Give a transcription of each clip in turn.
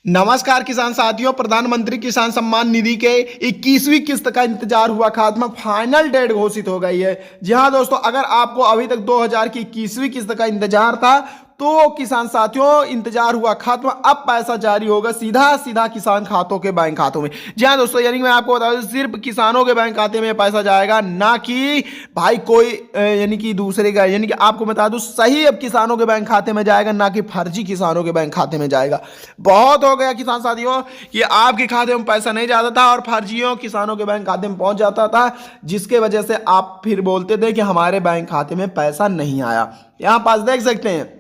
नमस्कार किसान साथियों, प्रधानमंत्री किसान सम्मान निधि के 21वीं किस्त का इंतजार हुआ खात्मा फाइनल डेट घोषित हो गई है। जी हाँ दोस्तों, अगर आपको अभी तक 2000 की 21वीं किस्त का इंतजार था तो किसान साथियों इंतजार हुआ खात्मा। अब पैसा जारी होगा सीधा सीधा किसान खातों के बैंक खातों में। जी हाँ दोस्तों, यानी मैं आपको बता दूं सिर्फ किसानों के बैंक खाते में पैसा जाएगा, ना कि भाई कोई यानी कि दूसरे का। यानी कि आपको बता दूं सही अब किसानों के बैंक खाते में जाएगा, ना कि फर्जी किसानों के बैंक खाते में जाएगा। बहुत हो गया किसान साथियों कि आपके खाते में पैसा नहीं जाता था और फर्जियों किसानों के बैंक खाते में पहुंच जाता था, जिसके वजह से आप फिर बोलते थे कि हमारे बैंक खाते में पैसा नहीं आया। यहां पास देख सकते हैं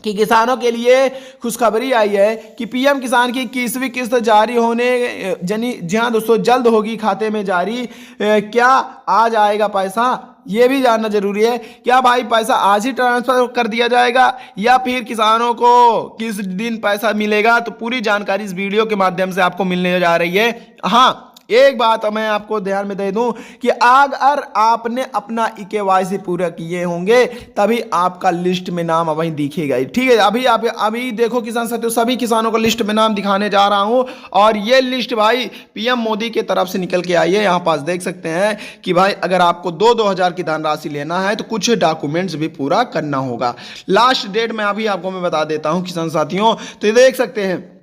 कि किसानों के लिए खुशखबरी आई है कि पीएम किसान की 21वीं किस्त जारी होने जी हाँ दोस्तों जल्द होगी खाते में जारी। क्या आज आएगा पैसा, ये भी जानना जरूरी है। क्या भाई पैसा आज ही ट्रांसफर कर दिया जाएगा या फिर किसानों को किस दिन पैसा मिलेगा, तो पूरी जानकारी इस वीडियो के माध्यम से आपको मिलने जा रही है। हाँ, एक बात मैं आपको ध्यान में दे दूं कि अगर आपने अपना केवाईसी पूरा किए होंगे तभी आपका लिस्ट में नाम वहीं दिखेगा। ठीक है, अभी देखो किसान साथियों, सभी किसानों को लिस्ट में नाम दिखाने जा रहा हूं और ये लिस्ट भाई पीएम मोदी की तरफ से निकल के आई है। यहां पास देख सकते हैं कि भाई अगर आपको 2-2000 की धनराशि लेना है तो कुछ डॉक्यूमेंट्स भी पूरा करना होगा। लास्ट डेट मैं अभी आपको मैं बता देता हूं किसान साथियों। तो ये देख सकते हैं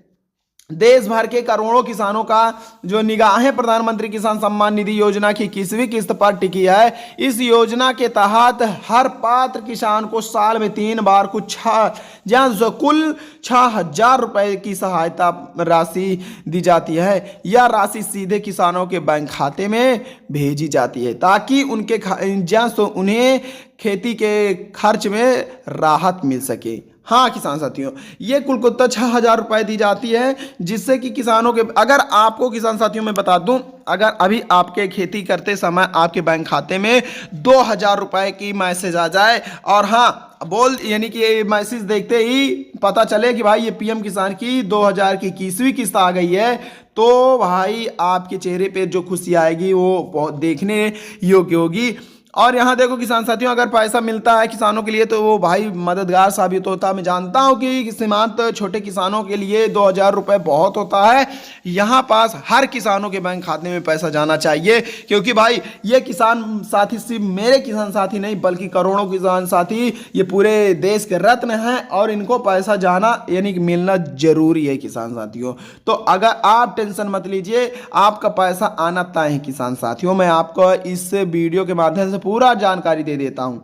देश भर के करोड़ों किसानों का जो निगाहें प्रधानमंत्री किसान सम्मान निधि योजना की 21वीं किस्त पर टिकी है। इस योजना के तहत हर पात्र किसान को साल में 3 बार कुल 6,000 रुपए की सहायता राशि दी जाती है। यह राशि सीधे किसानों के बैंक खाते में भेजी जाती है ताकि उन्हें खेती के खर्च में राहत मिल सके। हाँ किसान साथियों, ये कुल 6,000 रुपए दी जाती है, जिससे कि किसानों के, अगर आपको किसान साथियों मैं बता दूं, अगर अभी आपके खेती करते समय आपके बैंक खाते में 2,000 रुपए की मैसेज आ जाए और हाँ यानी कि ये मैसेज देखते ही पता चले कि भाई ये पीएम किसान की 2000 की 21वीं किस्त आ गई है, तो भाई आपके चेहरे पे जो खुशी आएगी वो बहुत देखने योग्य होगी। और यहाँ देखो किसान साथियों, अगर पैसा मिलता है किसानों के लिए तो वो भाई मददगार साबित होता है। मैं जानता हूँ कि सीमांत छोटे किसानों के लिए 2,000 रुपये बहुत होता है। यहाँ पास हर किसानों के बैंक खाते में पैसा जाना चाहिए, क्योंकि भाई ये किसान साथी सिर्फ मेरे किसान साथी नहीं बल्कि करोड़ों किसान साथी ये पूरे देश के रत्न हैं और इनको पैसा जाना यानी कि मिलना जरूरी है किसान साथियों। तो अगर आप टेंशन मत लीजिए, आपका पैसा आना तय है किसान साथियों। मैं आपको इस वीडियो के माध्यम से पूरा जानकारी दे देता हूं।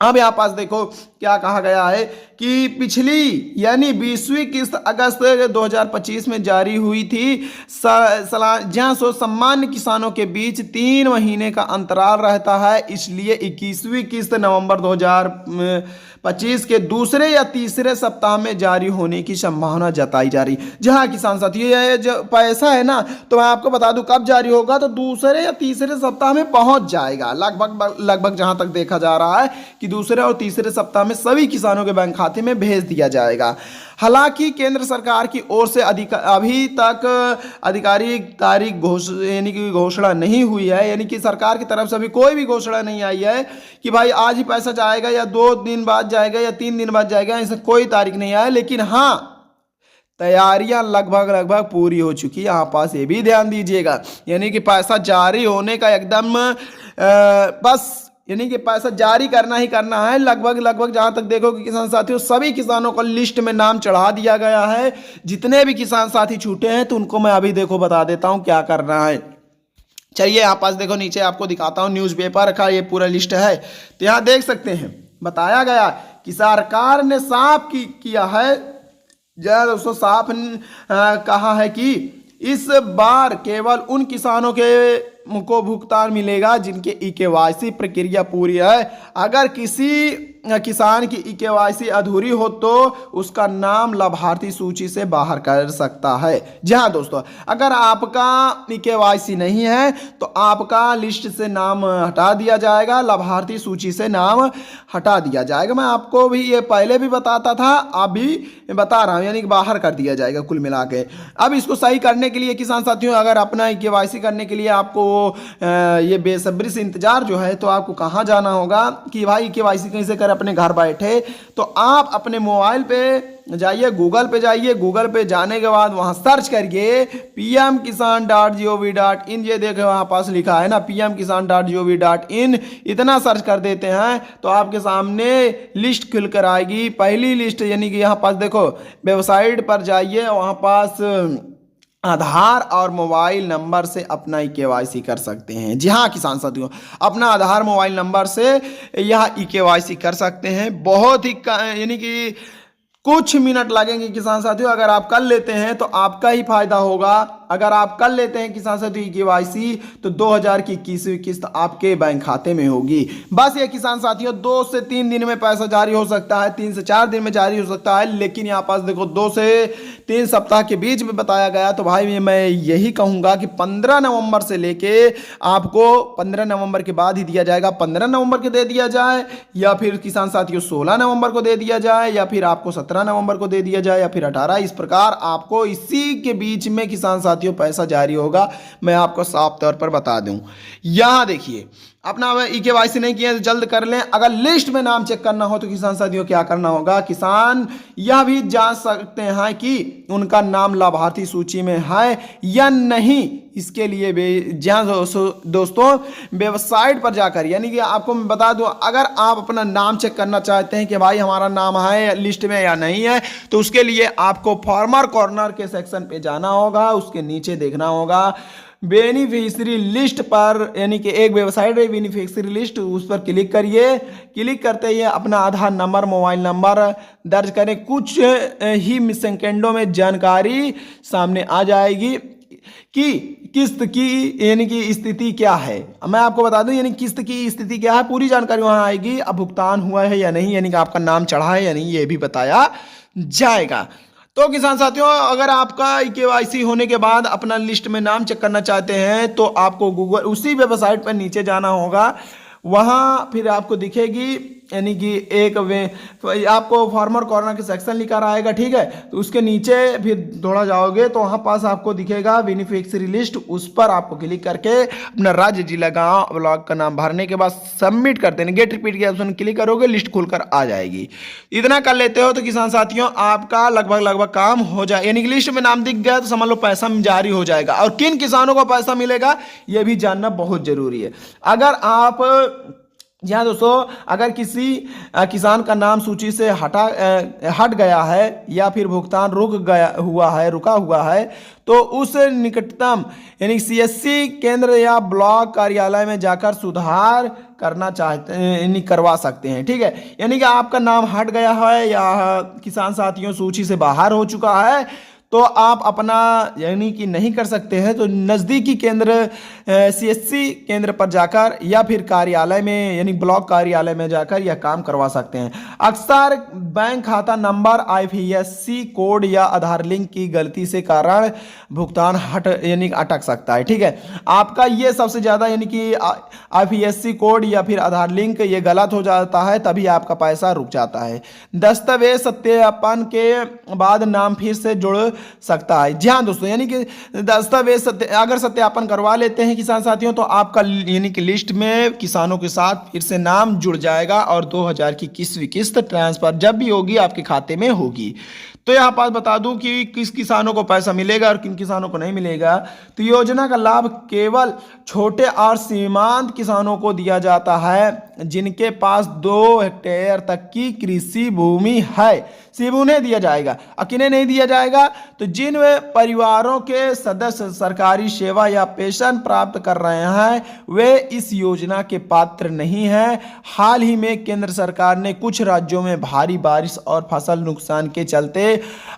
अब यहां पास देखो क्या कहा गया है कि पिछली यानी 20वीं किस्त अगस्त 2025 में जारी हुई थी। जहां सामान्य किसानों के बीच 3 महीने का अंतराल रहता है, इसलिए 21वीं किस्त नवंबर 2025 के दूसरे या तीसरे सप्ताह में जारी होने की संभावना जताई जा रही। जहां किसान साथियों ये जो पैसा है ना, तो मैं आपको बता दूं कब जारी होगा, तो दूसरे या तीसरे सप्ताह में पहुंच जाएगा लगभग जहां तक देखा जा रहा है कि दूसरे और तीसरे सप्ताह में सभी किसानों के बैंक खाते में भेज दिया जाएगा। हालांकि केंद्र सरकार की ओर से अभी तक आधिकारिक तारीख यानी कि घोषणा नहीं हुई है, यानी कि सरकार की तरफ से अभी कोई भी घोषणा नहीं आई है कि भाई आज ही पैसा जाएगा या 2 दिन बाद जाएगा या 3 दिन बाद जाएगा, ऐसा कोई तारीख नहीं आया। लेकिन हाँ, तैयारियां लगभग पूरी हो चुकी है। यहाँ पास ये भी ध्यान दीजिएगा, यानी कि पैसा जारी होने का एकदम बस यानी कि पैसा जारी करना ही करना है। लगभग जहां तक देखो कि किसान साथियों सभी किसानों को लिस्ट में नाम चढ़ा दिया गया है। जितने भी किसान साथी छूटे हैं तो उनको मैं अभी देखो बता देता हूं क्या करना है। चलिए यहाँ पास देखो नीचे आपको दिखाता हूं, न्यूज़पेपर का ये पूरा लिस्ट है। तो यहाँ देख सकते हैं बताया गया कि सरकार ने साफ किया है, दोस्तों साफ कहा है कि इस बार केवल उन किसानों को भुगतान मिलेगा जिनके केवाईसी प्रक्रिया पूरी है। अगर किसी किसान की केवाईसी अधूरी हो तो उसका नाम लाभार्थी सूची से बाहर कर सकता है। जी हाँ दोस्तों, अगर आपका केवाईसी नहीं है तो आपका लिस्ट से नाम हटा दिया जाएगा, लाभार्थी सूची से नाम हटा दिया जाएगा। मैं आपको भी ये पहले भी बताता था, अभी बता रहा हूँ, यानी कि बाहर कर दिया जाएगा कुल मिला के। अब इसको सही करने के लिए किसान साथियों, अगर अपना केवाईसी करने के लिए आपको ये बेसब्री से इंतजार जो है, तो आपको कहाँ जाना होगा कि भाई केवाईसी कैसे करें। अपने घर बैठे, तो आप अपने मोबाइल पे जाइए, गूगल पे जाइए, गूगल पे जाने के बाद वहाँ सर्च करिए pmkisan.gov.in। ये देखो वहाँ पास लिखा है ना pmkisan.gov.in, इतना सर्च कर देते हैं तो आपके सामने लिस्ट खुल कर आएगी। पहली लिस्ट यानी कि यहाँ पास देखो वेबसाइट पर जाइए, वहाँ पास आधार और मोबाइल नंबर से अपना ई-केवाईसी कर सकते हैं। जी हाँ किसान साथियों, अपना आधार मोबाइल नंबर से यह ई-केवाईसी कर सकते हैं। बहुत ही यानी कि कुछ मिनट लगेंगे किसान साथियों। अगर आप कर लेते हैं तो आपका ही फायदा होगा। अगर आप कर लेते हैं किसान साथियों ई-केवाईसी तो 2000 की 21वीं किस्त आपके बैंक खाते में होगी। बस ये किसान साथियों 2 से 3 दिन में पैसा जारी हो सकता है, 3 से 4 दिन में जारी हो सकता है, लेकिन यहाँ पास देखो 2 से 3 सप्ताह के बीच में बताया गया। तो भाई मैं यही कहूँगा कि 15 नवंबर से लेके आपको 15 नवंबर के बाद ही दिया जाएगा। 15 नवंबर के दे दिया जाए या फिर किसान साथियों 16 नवंबर को दे दिया जाए या फिर आपको 17 नवंबर को दे दिया जाए या फिर 18, इस प्रकार आपको इसी के बीच में किसान साथियों पैसा जारी होगा। मैं आपको साफ तौर पर बता दूं। यहां देखिए अपना ई-केवाईसी नहीं किया तो जल्द कर लें। अगर लिस्ट में नाम चेक करना हो तो किसान साथियों क्या करना होगा, किसान यह भी जांच सकते हैं कि उनका नाम लाभार्थी सूची में है या नहीं। इसके लिए दोस्तों वेबसाइट पर जाकर, यानी कि आपको मैं बता दूं, अगर आप अपना नाम चेक करना चाहते हैं कि भाई हमारा नाम है लिस्ट में या नहीं है, तो उसके लिए आपको फार्मर कॉर्नर के सेक्शन पे जाना होगा। उसके नीचे देखना होगा बेनिफिशियरी लिस्ट पर, यानी कि एक वेबसाइट है बेनिफिशियरी लिस्ट, उस पर क्लिक करिए। क्लिक करते ही अपना आधार नंबर मोबाइल नंबर दर्ज करें। कुछ ही सेकेंडों में जानकारी सामने आ जाएगी कि किस्त की यानी कि स्थिति क्या है। मैं आपको बता दूं यानी किस्त की स्थिति क्या है, पूरी जानकारी वहां आएगी। अब भुगतान हुआ है या नहीं, यानी कि आपका नाम चढ़ा है या नहीं, ये भी बताया जाएगा। तो किसान साथियों अगर आपका ई-केवाईसी होने के बाद अपना लिस्ट में नाम चेक करना चाहते हैं तो आपको गूगल उसी वेबसाइट पर नीचे जाना होगा। वहाँ फिर आपको दिखेगी यानी कि एक आपको फार्मर कॉर्नर के सेक्शन लिखा आएगा, ठीक है। तो उसके नीचे फिर थोड़ा जाओगे तो वहाँ पास आपको दिखेगा बेनिफिशियरी लिस्ट, उस पर आपको क्लिक करके अपना राज्य जिला गांव ब्लॉक का नाम भरने के बाद सबमिट कर देना। गेट रिपीट के ऑप्शन क्लिक करोगे, लिस्ट खुलकर आ जाएगी। इतना कर लेते हो तो किसान साथियों आपका लगभग काम हो जाए, यानी कि लिस्ट में नाम दिख गया तो समझ लो पैसा जारी हो जाएगा। और किन किसानों को पैसा मिलेगा यह भी जानना बहुत जरूरी है। अगर आप यहाँ दोस्तों अगर किसी किसान का नाम सूची से हट गया है या फिर भुगतान रुका हुआ है तो उस निकटतम यानी सीएससी केंद्र या ब्लॉक कार्यालय में जाकर सुधार करना चाहते हैं, करवा सकते हैं, ठीक है। यानी कि आपका नाम हट गया है या किसान साथियों सूची से बाहर हो चुका है तो आप अपना यानी कि नहीं कर सकते हैं तो नज़दीकी केंद्र सीएससी केंद्र पर जाकर या फिर कार्यालय में यानी ब्लॉक कार्यालय में जाकर यह काम करवा सकते हैं। अक्सर बैंक खाता नंबर, आईएफएससी कोड या आधार लिंक की गलती से कारण भुगतान यानी अटक सकता है, ठीक है। आपका ये सबसे ज़्यादा यानी कि आईएफएससी कोड या फिर आधार लिंक ये गलत हो जाता है तभी आपका पैसा रुक जाता है। दस्तावेज सत्यापन के बाद नाम फिर से जुड़ सकता है। जी हाँ दोस्तों, यानी कि दस्तावेज अगर सत्यापन करवा लेते हैं किसान साथियों तो आपका यानी कि लिस्ट में किसानों के साथ फिर से नाम जुड़ जाएगा और 2000 की 21वीं किस्त ट्रांसफर जब भी होगी आपके खाते में होगी। तो यहाँ पास बता दूं कि किस किसानों को पैसा मिलेगा और किन किसानों को नहीं मिलेगा। तो योजना का लाभ केवल छोटे और सीमांत किसानों को दिया जाता है जिनके पास 2 हेक्टेयर तक की कृषि भूमि है, सिर्फ उन्हें दिया जाएगा। और किन्हें नहीं दिया जाएगा तो जिन परिवारों के सदस्य सरकारी सेवा या पेंशन प्राप्त कर रहे हैं वे इस योजना के पात्र नहीं हैं। हाल ही में केंद्र सरकार ने कुछ राज्यों में भारी बारिश और फसल नुकसान के चलते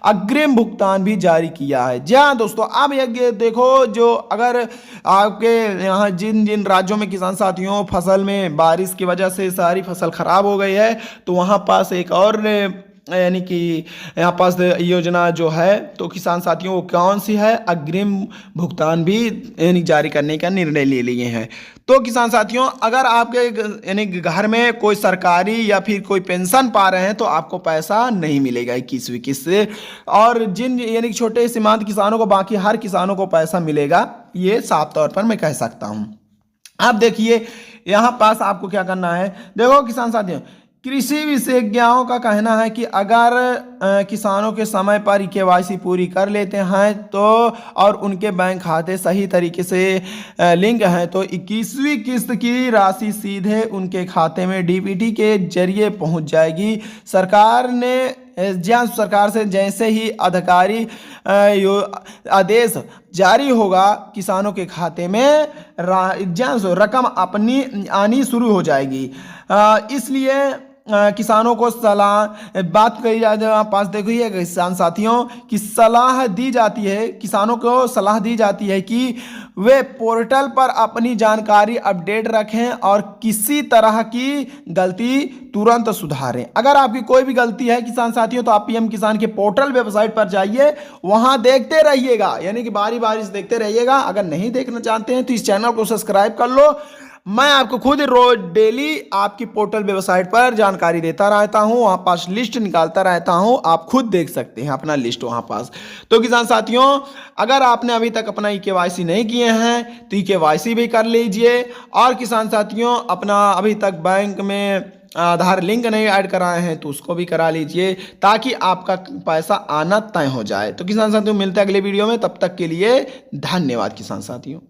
अग्रिम भुगतान भी जारी किया है। जी हाँ दोस्तों, अब ये देखो जो अगर आपके यहाँ जिन जिन राज्यों में किसान साथियों फसल में बारिश की वजह से सारी फसल खराब हो गई है तो वहाँ पास एक और यानी कि यहाँ पास योजना जो है तो किसान साथियों वो कौन सी है, अग्रिम भुगतान भी यानी जारी करने का निर्णय ले लिए हैं। तो किसान साथियों अगर आपके यानी घर में कोई सरकारी या फिर कोई पेंशन पा रहे हैं तो आपको पैसा नहीं मिलेगा 21वीं किस्त से, और जिन यानी छोटे सीमांत किसानों को बाकी हर किसानों को पैसा मिलेगा, ये साफ तौर पर मैं कह सकता हूँ। अब देखिए यहाँ पास आपको क्या करना है। देखो किसान साथियों कृषि विशेषज्ञों का कहना है कि अगर किसानों के समय पर केवाईसी पूरी कर लेते हैं तो और उनके बैंक खाते सही तरीके से लिंक हैं तो 21वीं किस्त की राशि सीधे उनके खाते में डीबीटी के जरिए पहुंच जाएगी। सरकार से जैसे ही अधिकारी आदेश जारी होगा किसानों के खाते में रकम अपनी आनी शुरू हो जाएगी। इसलिए किसानों को सलाह बात करी जाए पास देखिए किसान साथियों की सलाह दी जाती है, किसानों को सलाह दी जाती है कि वे पोर्टल पर अपनी जानकारी अपडेट रखें और किसी तरह की गलती तुरंत सुधारें। अगर आपकी कोई भी गलती है किसान साथियों तो आप पीएम किसान के पोर्टल वेबसाइट पर जाइए, वहां देखते रहिएगा, यानी कि बारी बारी से देखते रहिएगा। अगर नहीं देखना चाहते हैं तो इस चैनल को सब्सक्राइब कर लो। मैं आपको खुद रोज डेली आपकी पोर्टल वेबसाइट पर जानकारी देता रहता हूं, वहां पास लिस्ट निकालता रहता हूं, आप खुद देख सकते हैं अपना लिस्ट वहां पास। तो किसान साथियों अगर आपने अभी तक अपना केवाईसी नहीं किए हैं तो केवाईसी भी कर लीजिए। और किसान साथियों अपना अभी तक बैंक में आधार लिंक नहीं ऐड कराए हैं तो उसको भी करा लीजिए ताकि आपका पैसा आना तय हो जाए। तो किसान साथियों मिलते हैं अगले वीडियो में, तब तक के लिए धन्यवाद किसान साथियों।